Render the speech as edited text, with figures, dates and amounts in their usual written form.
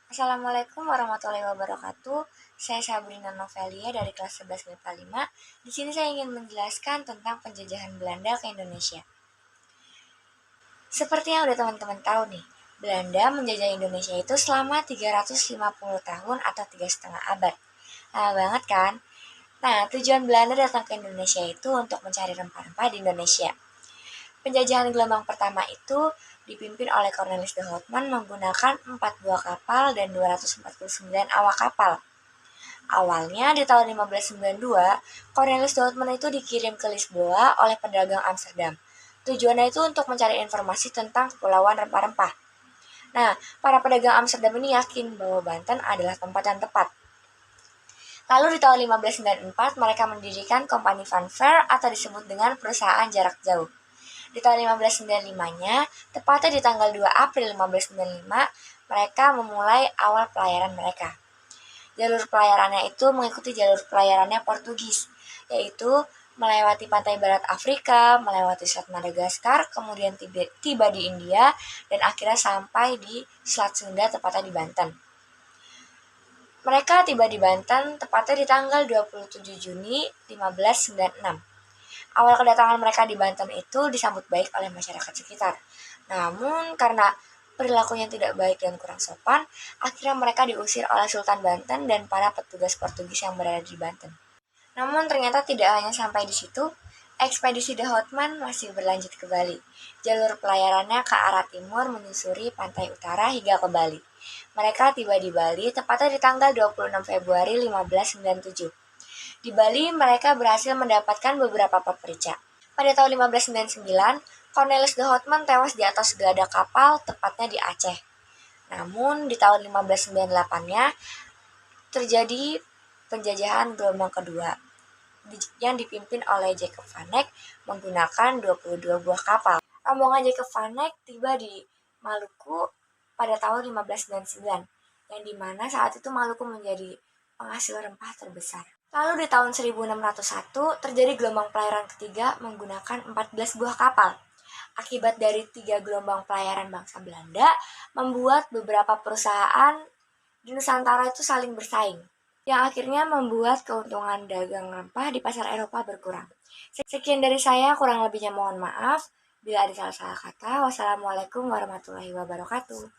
Assalamualaikum warahmatullahi wabarakatuh. Saya Sabrina Novelia dari kelas 11 MIPA 5. Di sini saya ingin menjelaskan tentang penjajahan Belanda ke Indonesia. Seperti yang udah teman-teman tahu nih, Belanda menjajah Indonesia itu selama 350 tahun atau 3,5 abad. Lama banget kan? Nah, tujuan Belanda datang ke Indonesia itu untuk mencari rempah-rempah di Indonesia. Penjajahan gelombang pertama itu dipimpin oleh Cornelis de Houtman menggunakan 4 buah kapal dan 249 awak kapal. Awalnya di tahun 1592, Cornelis de Houtman itu dikirim ke Lisboa oleh pedagang Amsterdam. Tujuannya itu untuk mencari informasi tentang kepulauan rempah-rempah. Nah, para pedagang Amsterdam ini yakin bahwa Banten adalah tempat yang tepat. Lalu di tahun 1594, mereka mendirikan Kompani Van Ver atau disebut dengan perusahaan jarak jauh. Di tahun 1595-nya, tepatnya di tanggal 2 April 1595, mereka memulai awal pelayaran mereka. Jalur pelayarannya itu mengikuti jalur pelayarannya Portugis, yaitu melewati pantai barat Afrika, melewati Selat Madagaskar, kemudian tiba di India, dan akhirnya sampai di Selat Sunda, tepatnya di Banten. Mereka tiba di Banten tepatnya di tanggal 27 Juni 1596. Awal kedatangan mereka di Banten itu disambut baik oleh masyarakat sekitar. Namun karena perilakunya tidak baik dan kurang sopan, akhirnya mereka diusir oleh Sultan Banten dan para petugas Portugis yang berada di Banten. Namun ternyata tidak hanya sampai di situ, ekspedisi de Houtman masih berlanjut ke Bali. Jalur pelayarannya ke arah timur menyusuri pantai utara hingga ke Bali. Mereka tiba di Bali tepatnya di tanggal 26 Februari 1597. Di Bali, mereka berhasil mendapatkan beberapa peperca. Pada tahun 1599, Cornelis de Houtman tewas di atas geladak kapal, tepatnya di Aceh. Namun, di tahun 1598-nya, terjadi penjajahan gelombang kedua yang dipimpin oleh Jacob van Eyck menggunakan 22 buah kapal. Rombongan Jacob van Eyck tiba di Maluku pada tahun 1599, yang dimana saat itu Maluku menjadi penghasil rempah terbesar. Lalu di tahun 1601 terjadi gelombang pelayaran ketiga menggunakan 14 buah kapal. Akibat dari 3 gelombang pelayaran bangsa Belanda, membuat beberapa perusahaan di Nusantara itu saling bersaing, yang akhirnya membuat keuntungan dagang rempah di pasar Eropa berkurang. Sekian dari saya, kurang lebihnya mohon maaf. Bila ada salah-salah kata, wassalamualaikum warahmatullahi wabarakatuh.